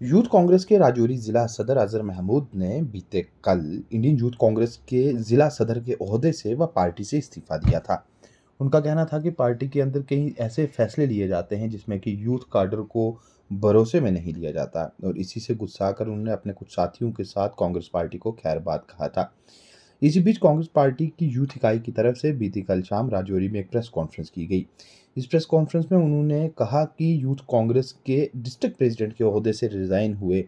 Youth Congress के राजौरी जिला सदर अजहर महमूद ने बीते कल इंडियन यूथ कांग्रेस के जिला सदर के ओहदे से व पार्टी से इस्तीफा दिया था। उनका कहना था कि पार्टी के अंदर कई ऐसे फैसले लिए जाते हैं जिसमें कि यूथ काडर को भरोसे में नहीं लिया जाता और इसी से गुस्सा कर उन्होंने अपने कुछ साथियों के साथ कांग्रेस पार्टी को खैरबाद कहा था। इसी बीच कांग्रेस पार्टी की यूथ इकाई की तरफ से बीती कल शाम राजौरी में एक प्रेस कॉन्फ्रेंस की गई। इस प्रेस कॉन्फ्रेंस में उन्होंने कहा कि यूथ कांग्रेस के डिस्ट्रिक्ट प्रेसिडेंट के ओहदे से रिजाइन हुए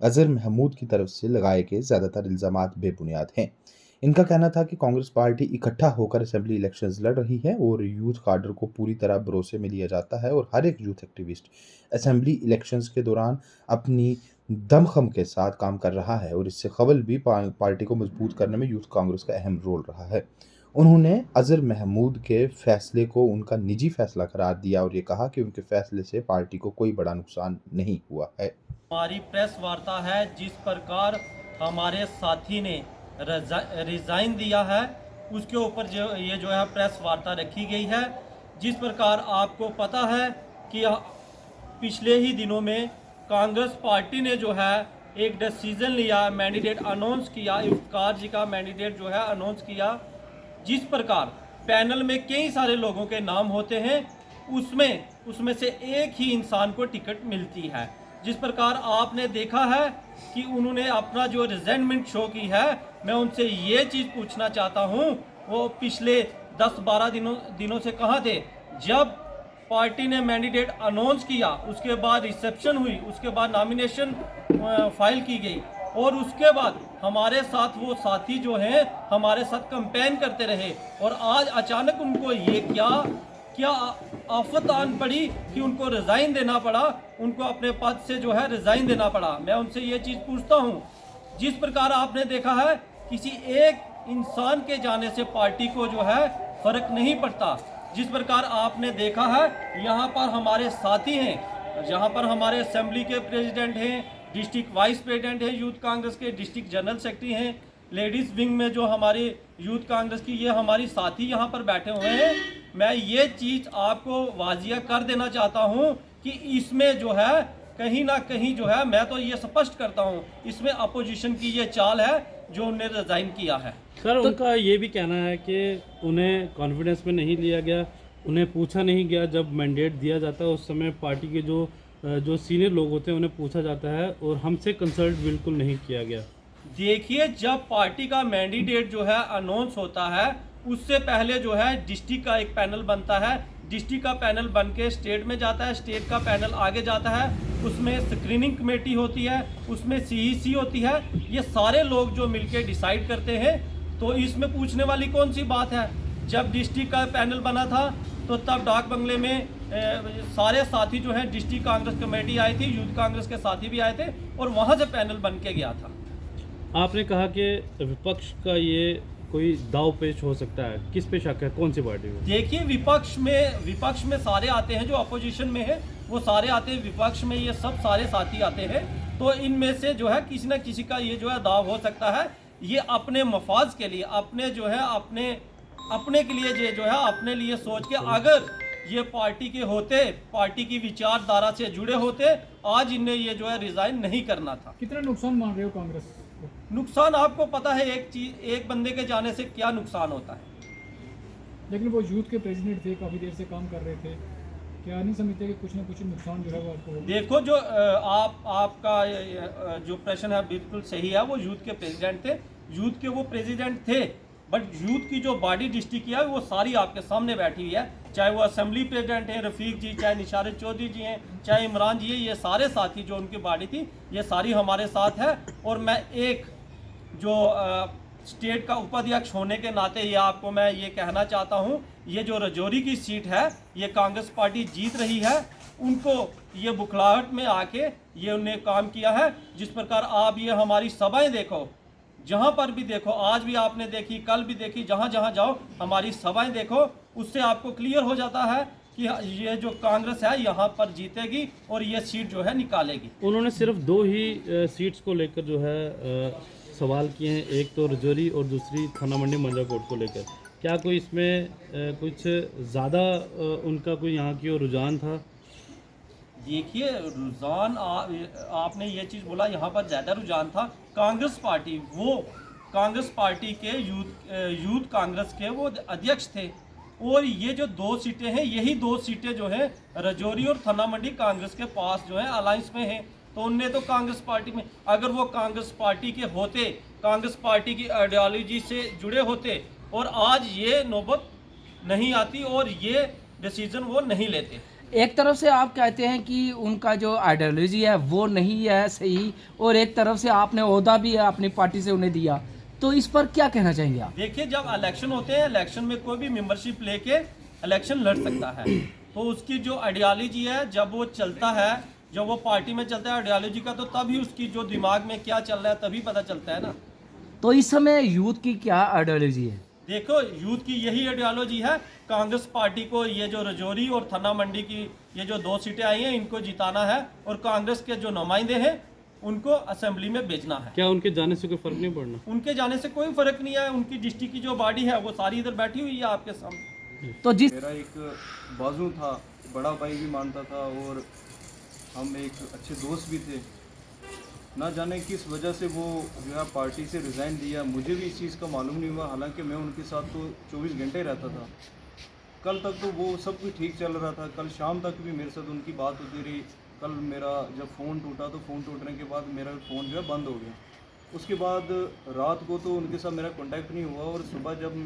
अजहर महमूद की तरफ से लगाए गए ज़्यादातर इल्ज़ामात बेबुनियाद हैं। इनका कहना था कि कांग्रेस पार्टी इकट्ठा होकर असेंबली इलेक्शंस लड़ रही है और यूथ काडर को पूरी तरह भरोसे में लिया जाता है और हर एक यूथ एक्टिविस्ट असेंबली इलेक्शंस के दौरान अपनी दमखम के साथ काम कर रहा है और इससे कबल भी पार्टी को मजबूत करने में यूथ कांग्रेस का अहम रोल रहा है। उन्होंने अजहर महमूद के फैसले को उनका निजी फैसला करार दिया और ये कहा कि उनके फैसले से पार्टी को कोई बड़ा नुकसान नहीं हुआ है। हमारी प्रेस वार्ता है जिस प्रकार हमारे साथी ने रिजाइन दिया है उसके ऊपर जो है प्रेस वार्ता रखी गई है। जिस प्रकार आपको पता है कि पिछले ही दिनों में कांग्रेस पार्टी ने जो है एक डिसीजन लिया, मैंडेट अनाउंस किया, इफ्तार जी का मैंडेट जो है अनाउंस किया। जिस प्रकार पैनल में कई सारे लोगों के नाम होते हैं उसमें से एक ही इंसान को टिकट मिलती है। जिस प्रकार आपने देखा है कि उन्होंने अपना जो रिजाइनमेंट शो की है, मैं उनसे ये चीज़ पूछना चाहता हूँ, वो पिछले 10-12 दिनों से कहाँ थे? जब पार्टी ने मैंडेट अनाउंस किया उसके बाद रिसेप्शन हुई, उसके बाद नॉमिनेशन फाइल की गई और उसके बाद हमारे साथ वो साथी जो हैं हमारे साथ कैंपेन करते रहे और आज अचानक उनको ये क्या आफत आन पड़ी कि उनको रिजाइन देना पड़ा, उनको अपने पद से जो है रिजाइन देना पड़ा। मैं उनसे ये चीज़ पूछता हूँ, जिस प्रकार आपने देखा है किसी एक इंसान के जाने से पार्टी को जो है फर्क नहीं पड़ता। जिस प्रकार आपने देखा है यहाँ पर हमारे साथी हैं, जहाँ पर हमारे असेंबली के प्रेसिडेंट हैं, डिस्ट्रिक्ट वाइस प्रेसिडेंट हैं यूथ कांग्रेस के, डिस्ट्रिक्ट जनरल सेक्रेटरी हैं, लेडीज़ विंग में जो हमारी यूथ कांग्रेस की ये हमारी साथी यहाँ पर बैठे हुए हैं। मैं ये चीज़ आपको वाजिया कर देना चाहता हूँ कि इसमें जो है कहीं ना कहीं जो है, मैं तो ये स्पष्ट करता हूँ, इसमें अपोजिशन की ये चाल है जो उन्हें रिजाइन किया है। सर उनका ये भी कहना है कि उन्हें कॉन्फिडेंस में नहीं लिया गया, उन्हें पूछा नहीं गया। जब मैंडेट दिया जाता है उस समय पार्टी के जो सीनियर लोग होते हैं उन्हें पूछा जाता है और हमसे कंसल्ट बिल्कुल नहीं किया गया। देखिए, जब पार्टी का मैंडेट जो है अनाउंस होता है उससे पहले जो है डिस्ट्रिक्ट का एक पैनल बनता है, डिस्ट्रिक्ट का पैनल बन के स्टेट में जाता है, स्टेट का पैनल आगे जाता है, उसमें स्क्रीनिंग कमेटी होती है, उसमें सीईसी होती है। ये सारे लोग जो मिलके डिसाइड करते हैं, तो इसमें पूछने वाली कौन सी बात है? जब डिस्ट्रिक्ट का पैनल बना था तो तब डाक बंगले में सारे साथी जो है डिस्ट्रिक्ट कांग्रेस कमेटी आई थी, यूथ कांग्रेस के साथी भी आए थे और वहाँ से पैनल बन के गया था। आपने कहा कि विपक्ष का ये कोई दाव पेच हो सकता है, किस पे शक है, कौन सी पार्टी को? देखिए, विपक्ष में सारे आते हैं, जो अपोजिशन में है वो सारे आते हैं, विपक्ष में ये सब सारे साथी आते हैं। तो इनमें से जो है किसी न किसी का ये जो है दाव हो सकता है। ये अपने मफाज के लिए, अपने जो है अपने के लिए ये जो है अपने लिए सोच के, अगर ये पार्टी के होते, पार्टी की विचारधारा से जुड़े होते, आज इन्हें ये जो है रिजाइन नहीं करना था। कितना नुकसान मान रहे हो कांग्रेस को? नुकसान आपको पता है, एक बंदे के जाने से क्या नुकसान होता है। लेकिन वो यूथ के प्रेसिडेंट थे, काफ़ी देर से काम कर रहे थे, क्या नहीं समझते कि कुछ ना कुछ नुकसान जो है वो आपको? देखो, जो आपका जो प्रश्न है बिल्कुल सही है। वो यूथ के प्रेसिडेंट थे, यूथ के वो प्रेसिडेंट थे, बट यूथ की जो बॉडी डिस्ट्रिक्ट है वो सारी आपके सामने बैठी हुई है। चाहे वो असेंबली प्रेसिडेंट हैं रफ़ीक जी, चाहे निशारत चौधरी जी हैं, चाहे इमरान जी हैं, ये सारे साथी जो उनकी बॉडी थी ये सारी हमारे साथ है। और मैं एक जो स्टेट का उपाध्यक्ष होने के नाते ये आपको मैं ये कहना चाहता हूँ, ये जो राजौरी की सीट है ये कांग्रेस पार्टी जीत रही है। उनको ये बुखलाहट में आके ये उन्हें काम किया है। जिस प्रकार आप ये हमारी सभाएं देखो, जहाँ पर भी देखो, आज भी आपने देखी, कल भी देखी, जहाँ जहाँ जाओ हमारी सभाएं देखो, उससे आपको क्लियर हो जाता है कि ये जो कांग्रेस है यहाँ पर जीतेगी और ये सीट जो है निकालेगी। उन्होंने सिर्फ 2 ही सीट्स को लेकर जो है सवाल किए हैं, एक तो राजौरी और दूसरी थाना मंडी मंडलाकोट को लेकर। क्या कोई इसमें कुछ ज़्यादा उनका कोई यहाँ की ओर रुझान था? देखिए रुझान आपने ये चीज़ बोला, यहाँ पर ज़्यादा रुझान था कांग्रेस पार्टी, वो कांग्रेस पार्टी के यूथ कांग्रेस के वो अध्यक्ष थे। और ये जो 2 सीटें हैं, यही 2 सीटें जो है रजौरी और थना मंडी कांग्रेस के पास जो है अलायंस में हैं। तो उनने तो कांग्रेस पार्टी में, अगर वो कांग्रेस पार्टी के होते, कांग्रेस पार्टी की आइडियोलॉजी से जुड़े होते, और आज ये नौबत नहीं आती और ये डिसीजन वो नहीं लेते। एक तरफ से आप कहते हैं कि उनका जो आइडियोलॉजी है वो नहीं है सही, और एक तरफ से आपने ओहदा भी है अपनी पार्टी से उन्हें दिया, तो इस पर क्या कहना चाहेंगे आप? देखिए जब इलेक्शन होते हैं, इलेक्शन में कोई भी मेंबरशिप लेके इलेक्शन लड़ सकता है। तो उसकी जो आइडियोलॉजी है, जब वो चलता है, जब वो पार्टी में चलता है आइडियोलॉजी का, तो तभी उसकी जो दिमाग में क्या चल रहा है तभी पता चलता है ना। तो इस समय यूथ की क्या आइडियोलॉजी है? देखो यूथ की यही आइडियोलॉजी है, कांग्रेस पार्टी को ये जो रजौरी और थना मंडी की ये जो 2 सीटें आई हैं इनको जिताना है, और कांग्रेस के जो नुमाइंदे हैं उनको असेंबली में भेजना है। क्या उनके जाने से कोई फर्क नहीं पड़ना? उनके जाने से कोई फर्क नहीं है, उनकी डिस्ट्रिक्ट की जो बॉडी है वो सारी इधर बैठी हुई है आपके सामने। तो जिस मेरा एक बाजू था, बड़ा भाई भी मानता था, और हम एक अच्छे दोस्त भी थे। ना जाने किस वजह से वो जो है पार्टी से रिज़ाइन दिया, मुझे भी इस चीज़ का मालूम नहीं हुआ। हालांकि मैं उनके साथ तो 24 घंटे रहता था। कल तक तो वो सब कुछ ठीक चल रहा था, कल शाम तक भी मेरे साथ उनकी बात होती रही। कल मेरा जब फ़ोन टूटा तो फ़ोन टूटने के बाद मेरा फ़ोन जो है बंद हो गया। उसके बाद रात को तो उनके साथ मेरा कांटेक्ट नहीं हुआ, और सुबह जब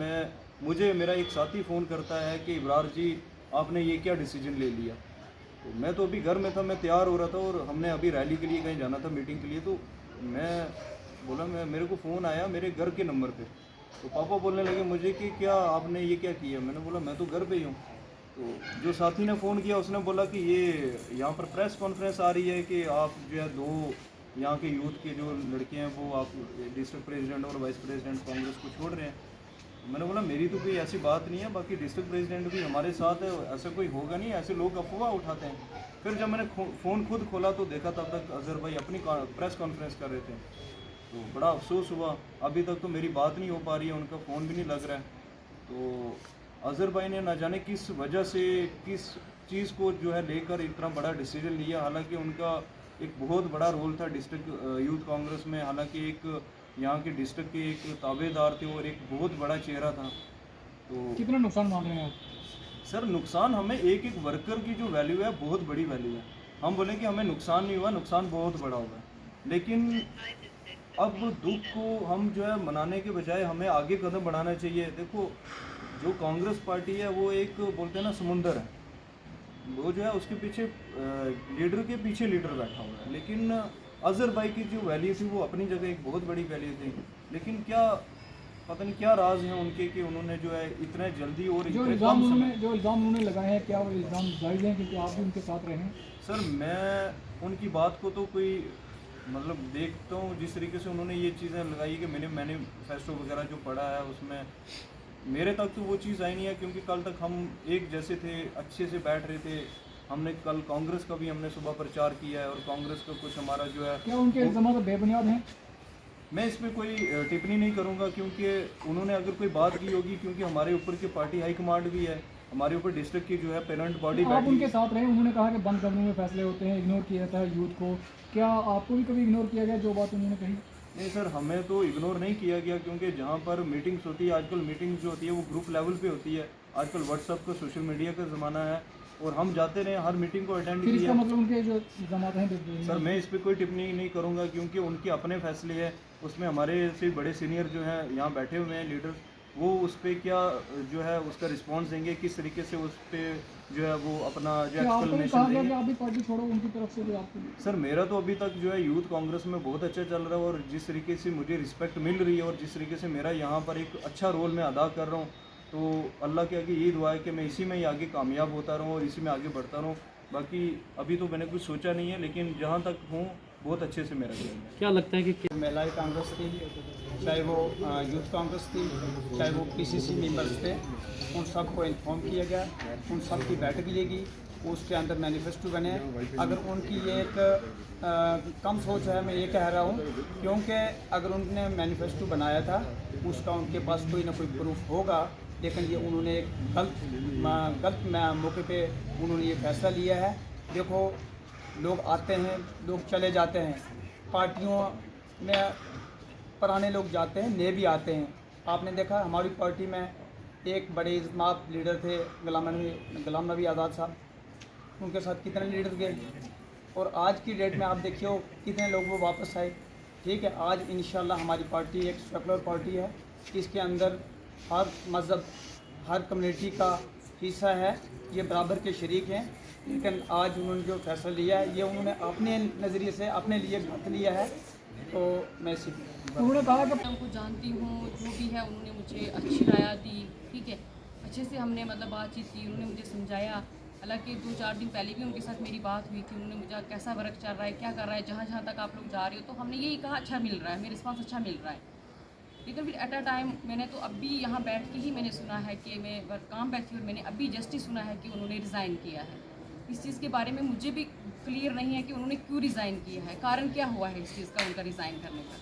मुझे मेरा एक साथी फ़ोन करता है कि इब्रार जी आपने ये क्या डिसीजन ले लिया। तो मैं तो अभी घर में था, मैं तैयार हो रहा था, और हमने अभी रैली के लिए कहीं जाना था, मीटिंग के लिए। तो मैं बोला, मेरे को फ़ोन आया मेरे घर के नंबर पे। तो पापा बोलने लगे मुझे कि क्या आपने ये क्या किया। मैंने बोला मैं तो घर पे ही हूँ। तो जो साथी ने फ़ोन किया उसने बोला कि ये यहाँ पर प्रेस कॉन्फ्रेंस आ रही है कि आप जो है 2 यहाँ के यूथ के जो लड़के हैं वो आप डिस्ट्रिक्ट प्रेसिडेंट और वाइस प्रेसिडेंट कांग्रेस को छोड़ रहे हैं। मैंने बोला मेरी तो कोई ऐसी बात नहीं है, बाकी डिस्ट्रिक्ट प्रेसिडेंट भी हमारे साथ है, ऐसा कोई होगा नहीं, ऐसे लोग अफवाह उठाते हैं। फिर जब मैंने फ़ोन खुद खोला तो देखा तब तक अजहर भाई अपनी प्रेस कॉन्फ्रेंस कर रहे थे। तो बड़ा अफसोस हुआ, अभी तक तो मेरी बात नहीं हो पा रही है, उनका फ़ोन भी नहीं लग रहा है। तो अजहर भाई ने ना जाने किस वजह से किस चीज़ को जो है लेकर इतना बड़ा डिसीजन लिया। हालांकि उनका एक बहुत बड़ा रोल था डिस्ट्रिक्ट यूथ कांग्रेस में, हालांकि एक यहाँ के डिस्ट्रिक्ट के एक ताबेदार थे और एक बहुत बड़ा चेहरा था। तो कितना नुकसान मान रहे हैं आप? सर नुकसान हमें एक वर्कर की जो वैल्यू है बहुत बड़ी वैल्यू है। हम बोलें कि हमें नुकसान नहीं हुआ, नुकसान बहुत बड़ा हुआ। लेकिन अब दुख को हम जो है मनाने के बजाय हमें आगे कदम बढ़ाना चाहिए। देखो जो कांग्रेस पार्टी है वो एक बोलते हैं ना समुंदर है, वो जो है उसके पीछे लीडर के पीछे लीडर बैठा हुआ है। लेकिन अजहर भाई की जो वैल्यू थी वो अपनी जगह एक बहुत बड़ी वैल्यू थी। लेकिन क्या पता नहीं क्या राज है उनके कि उन्होंने जो है इतने जल्दी और जो इल्ज़ाम उन्होंने लगाए हैं, क्या वो इल्ज़ाम जायज़ हैं क्योंकि आप भी उनके साथ रहे हैं? सर मैं उनकी बात को तो कोई मतलब देखता हूँ, जिस तरीके से उन्होंने ये चीज़ें लगाई कि मैनिफेस्टो वगैरह जो पढ़ा है उसमें मेरे तक तो वो चीज़ आई नहीं है। क्योंकि कल तक हम एक जैसे थे, अच्छे से बैठ रहे थे। हमने कल कांग्रेस का भी हमने सुबह प्रचार किया है, और कांग्रेस का कुछ हमारा जो है क्या उनके इल्ज़ाम बेबुनियाद हैं? मैं इस पर कोई टिप्पणी नहीं करूंगा, क्योंकि उन्होंने अगर कोई बात की होगी, क्योंकि हमारे ऊपर की पार्टी हाईकमांड भी है, हमारे ऊपर डिस्ट्रिक्ट की जो है पेरेंट बॉडी आप उनके साथ रहे, उन्होंने कहा कि बंद कमरे में फैसले होते हैं, इग्नोर किया जाता है यूथ को। क्या आपको भी कभी इग्नोर किया गया जो बात उन्होंने कही? नहीं सर, हमें तो इग्नोर नहीं किया गया, क्योंकि जहाँ पर मीटिंग्स होती है, आजकल मीटिंग्स जो होती है वो ग्रुप लेवल पे होती है। आजकल व्हाट्सअप का सोशल मीडिया का ज़माना है, और हम जाते रहे, हर मीटिंग को अटेंड फिर इसका किया। मतलब उनके जो इल्ज़ाम हैं सर मैं इस पर कोई टिप्पणी नहीं करूंगा, क्योंकि उनके अपने फैसले हैं। उसमें हमारे से बड़े सीनियर जो हैं यहाँ बैठे हुए हैं लीडर, वो उस पर क्या जो है उसका रिस्पांस देंगे, किस तरीके से उस पर जो है वो अपना जो एक्सप्लेनेशन देंगे। आप भी पार्टी छोड़ो उनकी तरफ से भी आपको? सर मेरा तो अभी तक जो है यूथ कांग्रेस में बहुत अच्छा चल रहा है, और जिस तरीके से मुझे रिस्पेक्ट मिल रही है और जिस तरीके से मेरा यहाँ पर एक अच्छा रोल मैं अदा कर रहा हूँ, तो अल्लाह के आगे यही दुआ है कि मैं इसी में ही आगे कामयाब होता रहूँ और इसी में आगे बढ़ता रहूँ। बाकी अभी तो मैंने कुछ सोचा नहीं है, लेकिन जहाँ तक हूँ बहुत अच्छे से मेरा चल रहा है। क्या लगता है कि महिला कांग्रेस थी, चाहे वो यूथ कांग्रेस थी, चाहे वो पीसीसी मेंबर्स थे, उन सबको इन्फॉर्म किया गया, उन सब की बैठक ली गई, उसके अंदर मैनिफेस्टो बने। अगर उनकी ये एक कम सोच है, मैं ये कह रहा हूँ, क्योंकि अगर उन्होंने मैनिफेस्टो बनाया था उसका उनके पास कोई ना कोई प्रूफ होगा, लेकिन ये उन्होंने एक गलत मौके पे उन्होंने ये फैसला लिया है। देखो लोग आते हैं, लोग चले जाते हैं, पार्टियों में पुराने लोग जाते हैं, नए भी आते हैं। आपने देखा हमारी पार्टी में एक बड़े इज़्मात लीडर थे गुलाम नबी आज़ाद साहब, उनके साथ कितने लीडर गए और आज की डेट में आप देखिए कितने लोग वो वापस आए। ठीक है, आज इंशाल्लाह हमारी पार्टी एक सेकुलर पार्टी है, इसके अंदर हर मज़हब, हर कम्युनिटी का हिस्सा है, ये बराबर के शरीक हैं। लेकिन आज उन्होंने जो फैसला लिया है ये उन्होंने अपने नज़रिए से अपने लिए गलत लिया है, तो मैं इसी उन्होंने कहा कि मैं उनको जानती हूँ, जो भी है उन्होंने मुझे अच्छी राय दी, ठीक है, अच्छे से हमने मतलब बातचीत की, उन्होंने मुझे समझाया। हालांकि 2-4 दिन पहले भी उनके साथ मेरी बात हुई थी, उन्होंने मुझे कैसा वर्क चल रहा है, क्या कर रहा है, जहाँ जहाँ तक आप लोग जा रहे हो, तो हमने यही कहा अच्छा मिल रहा है, मेरे रिस्पॉन्स अच्छा मिल रहा है। लेकिन फिर एट अ टाइम मैंने तो अभी यहाँ बैठ के ही मैंने सुना है कि मैं काम पे थी और मैंने अभी जस्ट ही सुना है कि उन्होंने रिज़ाइन किया है। इस चीज़ के बारे में मुझे भी क्लियर नहीं है कि उन्होंने क्यों रिज़ाइन किया है, कारण क्या हुआ है इस चीज़ का उनका रिज़ाइन करने का।